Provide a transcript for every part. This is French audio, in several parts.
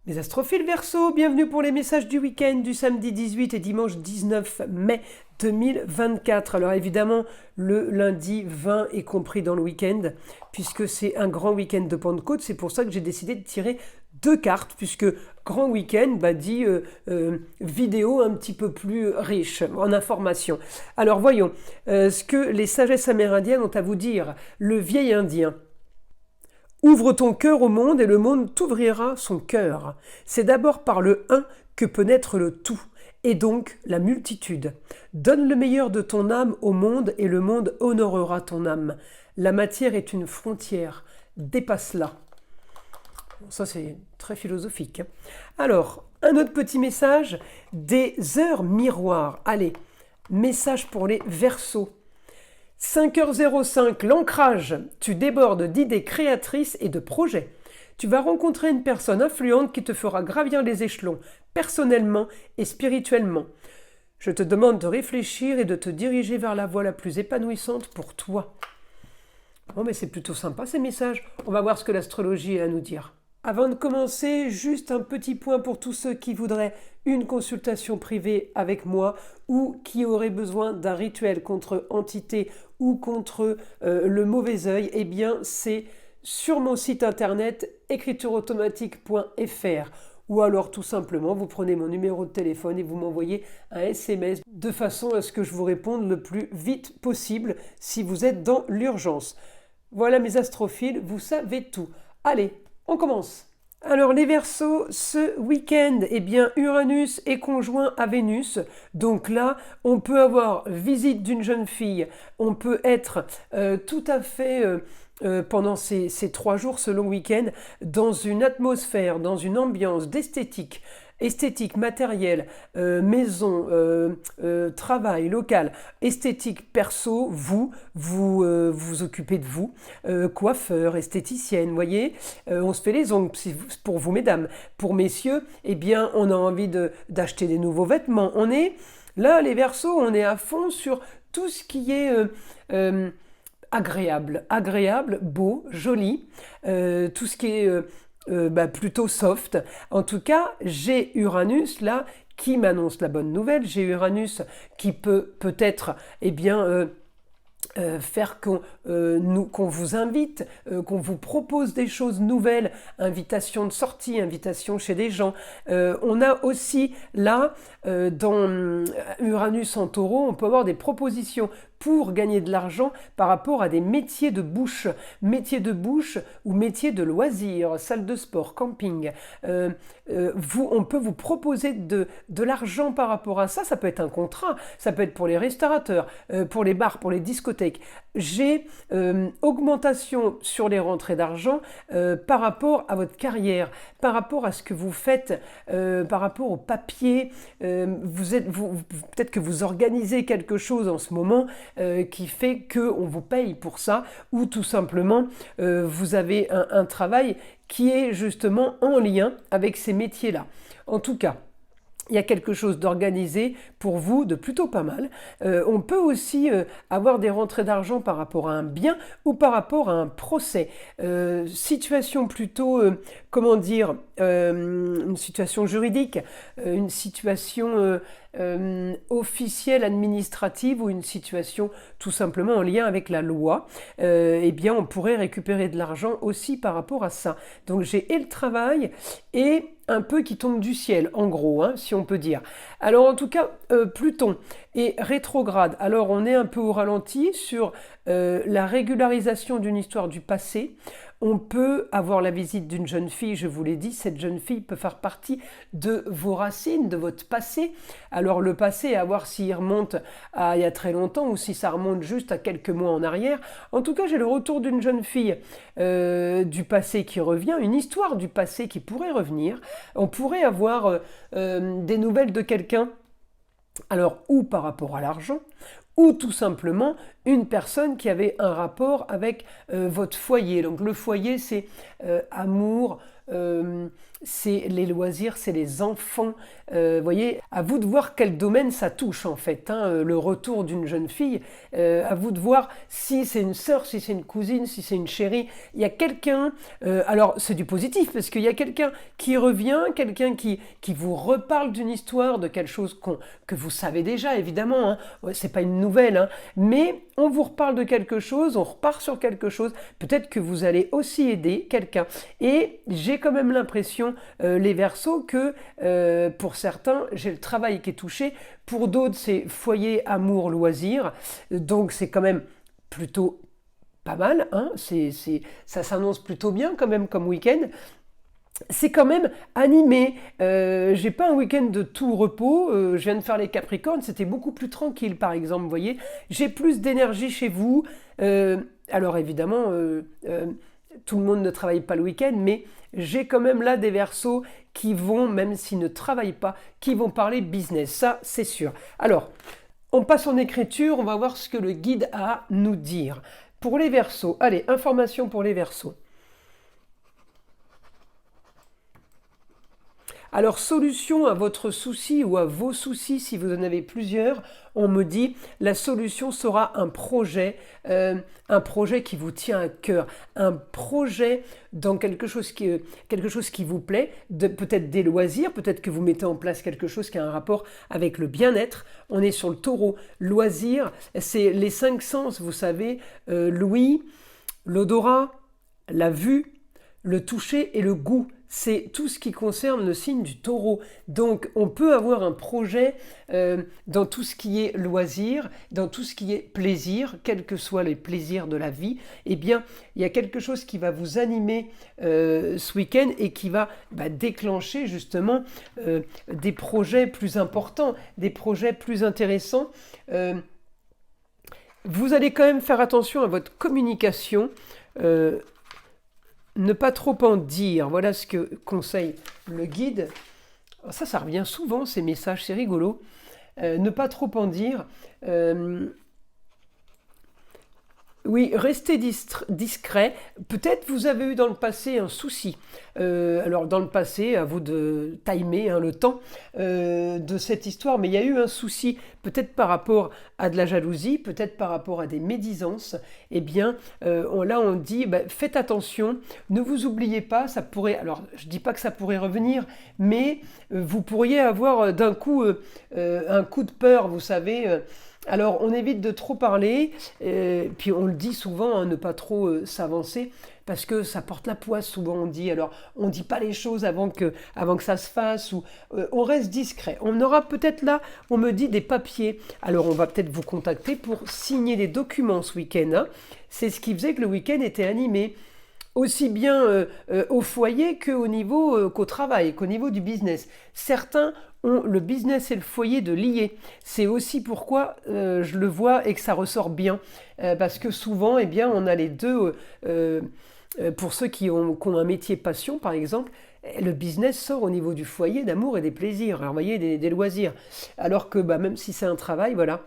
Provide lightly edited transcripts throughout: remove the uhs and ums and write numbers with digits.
Les astrophiles Verseau, bienvenue pour les messages du week-end du samedi 18 et dimanche 19 mai 2024. Alors évidemment, le lundi 20 est compris dans le week-end, puisque c'est un grand week-end de Pentecôte. C'est pour ça que j'ai décidé de tirer deux cartes, puisque grand week-end dit vidéo un petit peu plus riche en informations. Alors voyons ce que les sagesses amérindiennes ont à vous dire. Le vieil indien. Ouvre ton cœur au monde et le monde t'ouvrira son cœur. C'est d'abord par le un que peut naître le tout, et donc la multitude. Donne le meilleur de ton âme au monde et le monde honorera ton âme. La matière est une frontière, dépasse-la. Bon, ça c'est très philosophique. Alors, un autre petit message, des heures miroirs. Allez, message pour les Verseaux. 5h05, l'ancrage. Tu débordes d'idées créatrices et de projets. Tu vas rencontrer une personne influente qui te fera gravir les échelons, personnellement et spirituellement. Je te demande de réfléchir et de te diriger vers la voie la plus épanouissante pour toi. Bon, mais c'est plutôt sympa ces messages. On va voir ce que l'astrologie a à nous dire. Avant de commencer, juste un petit point pour tous ceux qui voudraient une consultation privée avec moi ou qui auraient besoin d'un rituel contre entité ou contre le mauvais œil. Eh bien, c'est sur mon site internet écritureautomatique.fr ou alors tout simplement vous prenez mon numéro de téléphone et vous m'envoyez un SMS de façon à ce que je vous réponde le plus vite possible si vous êtes dans l'urgence. Voilà mes astrophiles, vous savez tout. Allez, on commence. Alors les Verseaux, ce week-end, eh bien Uranus est conjoint à Vénus. Donc là, on peut avoir visite d'une jeune fille. On peut être tout à fait, pendant ces 3 jours, ce long week-end, dans une atmosphère, dans une ambiance d'esthétique. Esthétique, matérielle, maison, travail, local, esthétique perso, vous occupez de vous, coiffeur, esthéticienne, voyez, on se fait les ongles, pour vous mesdames, pour messieurs, eh bien on a envie d'acheter des nouveaux vêtements, on est, là les Verseaux, on est à fond sur tout ce qui est agréable, beau, joli, tout ce qui est plutôt soft. En tout cas, j'ai Uranus là qui m'annonce la bonne nouvelle. J'ai Uranus qui peut peut-être faire qu'on vous invite, qu'on vous propose des choses nouvelles, invitation de sortie, invitation chez des gens. On a aussi là, dans Uranus en taureau, on peut avoir des propositions pour gagner de l'argent par rapport à des métiers de bouche ou métiers de loisirs, salle de sport, camping. On peut vous proposer de l'argent par rapport à ça. Ça peut être un contrat, ça peut être pour les restaurateurs, pour les bars, pour les discothèques. J'ai augmentation sur les rentrées d'argent par rapport à votre carrière, par rapport à ce que vous faites, par rapport au papier. Peut-être que vous organisez quelque chose en ce moment qui fait qu'on vous paye pour ça, ou tout simplement vous avez un travail qui est justement en lien avec ces métiers-là. En tout cas, il y a quelque chose d'organisé pour vous, de plutôt pas mal. On peut aussi avoir des rentrées d'argent par rapport à un bien ou par rapport à un procès. Situation plutôt, une situation juridique, une situation officielle, administrative ou une situation tout simplement en lien avec la loi. Eh bien, on pourrait récupérer de l'argent aussi par rapport à ça. Donc j'ai et le travail et un peu qui tombe du ciel, en gros, si on peut dire. Alors en tout cas, Pluton est rétrograde. Alors on est un peu au ralenti sur la régularisation d'une histoire du passé. On peut avoir la visite d'une jeune fille, je vous l'ai dit, cette jeune fille peut faire partie de vos racines, de votre passé. Alors le passé, à voir s'il remonte à il y a très longtemps ou si ça remonte juste à quelques mois en arrière. En tout cas, j'ai le retour d'une jeune fille du passé qui revient, une histoire du passé qui pourrait revenir. On pourrait avoir des nouvelles de quelqu'un, alors ou par rapport à l'argent, ou tout simplement une personne qui avait un rapport avec votre foyer. Donc le foyer, c'est amour, c'est les loisirs, c'est les enfants. Voyez, à vous de voir quel domaine ça touche en fait, hein, le retour d'une jeune fille. À vous de voir si c'est une sœur, si c'est une cousine, si c'est une chérie. Il y a quelqu'un, alors c'est du positif, parce qu'il y a quelqu'un qui revient, quelqu'un qui vous reparle d'une histoire, de quelque chose que vous savez déjà, évidemment. Hein. Ouais, c'est pas une nouvelle, hein, mais on vous reparle de quelque chose, on repart sur quelque chose. Peut-être que vous allez aussi aider quelqu'un. Et j'ai quand même l'impression, les Verseaux, que pour certains, j'ai le travail qui est touché. Pour d'autres, c'est foyer, amour, loisir. Donc c'est quand même plutôt pas mal. Hein. Ça s'annonce plutôt bien quand même comme week-end. C'est quand même animé. J'ai pas un week-end de tout repos. Je viens de faire les Capricornes, c'était beaucoup plus tranquille par exemple, vous voyez. J'ai plus d'énergie chez vous. Alors évidemment, tout le monde ne travaille pas le week-end, mais j'ai quand même là des Verseaux qui vont, même s'ils ne travaillent pas, qui vont parler business. Ça, c'est sûr. Alors, on passe en écriture, on va voir ce que le guide a à nous dire. Pour les Verseaux, allez, information pour les Verseaux. Alors, solution à votre souci ou à vos soucis, si vous en avez plusieurs, on me dit, la solution sera un projet qui vous tient à cœur, un projet dans quelque chose qui vous plaît, peut-être des loisirs, peut-être que vous mettez en place quelque chose qui a un rapport avec le bien-être. On est sur le taureau. Loisirs, c'est les 5 sens, vous savez, l'ouïe, l'odorat, la vue, le toucher et le goût. C'est tout ce qui concerne le signe du taureau. Donc on peut avoir un projet dans tout ce qui est loisir, dans tout ce qui est plaisir, quels que soient les plaisirs de la vie. Eh bien, il y a quelque chose qui va vous animer ce week-end et qui va déclencher justement des projets plus importants, des projets plus intéressants. Vous allez quand même faire attention à votre communication. Ne pas trop en dire, voilà ce que conseille le guide. Ça revient souvent, ces messages, c'est rigolo. Ne pas trop en dire. Oui, restez discret. Peut-être vous avez eu dans le passé un souci. Alors dans le passé, à vous de timer le temps de cette histoire, mais il y a eu un souci, peut-être par rapport à de la jalousie, peut-être par rapport à des médisances. Eh bien, on dit, faites attention, ne vous oubliez pas, ça pourrait, alors je ne dis pas que ça pourrait revenir, mais vous pourriez avoir d'un coup un coup de peur, vous savez. Alors, on évite de trop parler, puis on le dit souvent, hein, ne pas trop s'avancer, parce que ça porte la poisse, souvent on dit. Alors, on ne dit pas les choses avant que ça se fasse, ou on reste discret. On aura peut-être là, on me dit, des papiers. Alors, on va peut-être vous contacter pour signer des documents ce week-end. Hein. C'est ce qui faisait que le week-end était animé. Aussi bien au foyer qu'au travail, qu'au niveau du business. Certains ont le business et le foyer de lier. C'est aussi pourquoi je le vois et que ça ressort bien. Parce que souvent, eh bien, on a les deux. Pour ceux qui ont un métier passion, par exemple, le business sort au niveau du foyer, d'amour et des plaisirs. Alors, vous voyez, des loisirs. Alors que même si c'est un travail, voilà.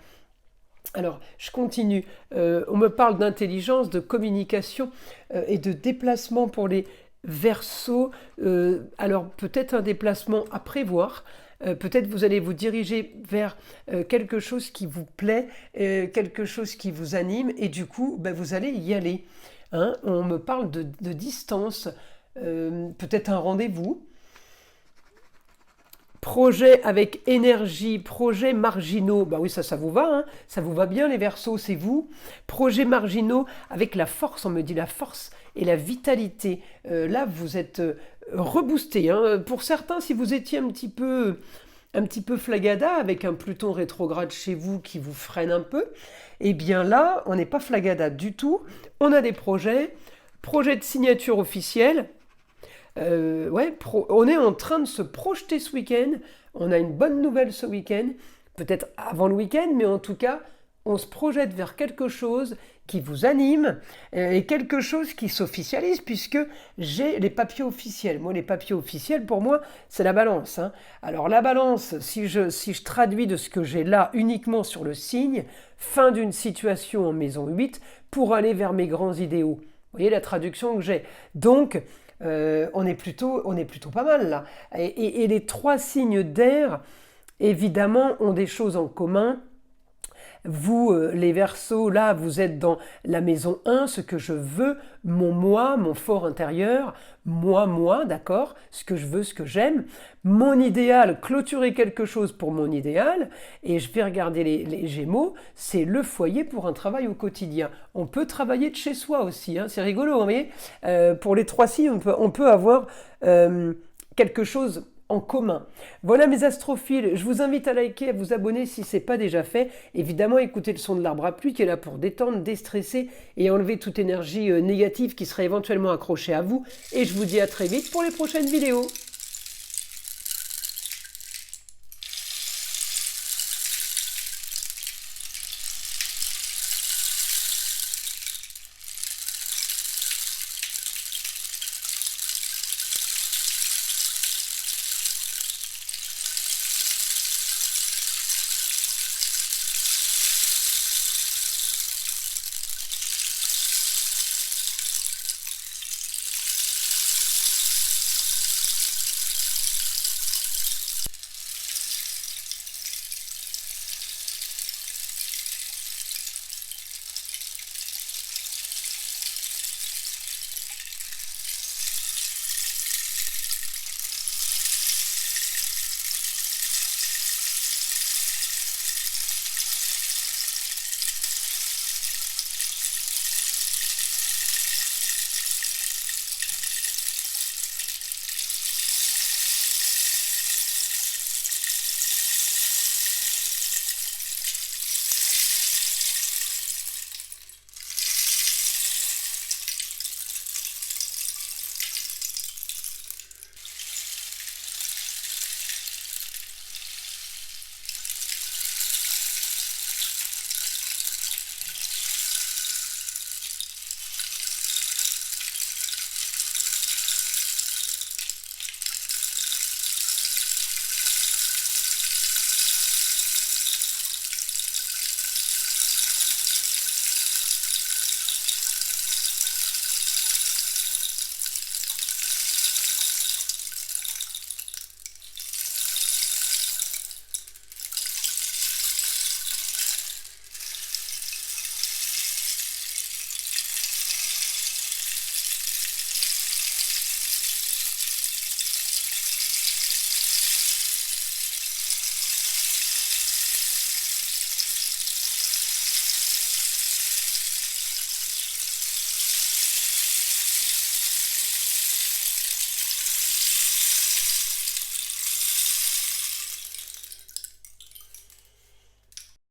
Alors, je continue. On me parle d'intelligence, de communication et de déplacement pour les Verseaux. Alors, peut-être un déplacement à prévoir. Peut-être vous allez vous diriger vers quelque chose qui vous plaît, quelque chose qui vous anime, et du coup, vous allez y aller. Hein. On me parle de distance, peut-être un rendez-vous. Projet avec énergie, projets marginaux, oui ça vous va, hein, ça vous va bien les Verseaux, c'est vous. Projets marginaux avec la force, on me dit la force et la vitalité. Là vous êtes reboosté. Hein. Pour certains, si vous étiez un petit peu flagada avec un Pluton rétrograde chez vous qui vous freine un peu, eh bien là on n'est pas flagada du tout. On a des projets de signature officielle. On est en train de se projeter ce week-end. On a une bonne nouvelle ce week-end, peut-être avant le week-end, mais en tout cas, on se projette vers quelque chose qui vous anime et quelque chose qui s'officialise, puisque j'ai les papiers officiels. Moi, les papiers officiels, pour moi, c'est la balance. Hein. Alors la balance, si je traduis de ce que j'ai là uniquement sur le signe, fin d'une situation en maison 8 pour aller vers mes grands idéaux. Vous voyez la traduction que j'ai. Donc, on est plutôt pas mal là. Et les 3 signes d'air, évidemment, ont des choses en commun. Vous, les Verseaux, là, vous êtes dans la maison 1, ce que je veux, mon moi, mon fort intérieur, moi, d'accord, ce que je veux, ce que j'aime, mon idéal, clôturer quelque chose pour mon idéal, et je vais regarder les Gémeaux, c'est le foyer pour un travail au quotidien. On peut travailler de chez soi aussi, hein, c'est rigolo, vous voyez, pour les 3 signes, on peut avoir quelque chose en commun. Voilà mes astrophiles, je vous invite à liker, à vous abonner si ce n'est pas déjà fait. Évidemment, écoutez le son de l'arbre à pluie qui est là pour détendre, déstresser et enlever toute énergie négative qui serait éventuellement accrochée à vous. Et je vous dis à très vite pour les prochaines vidéos.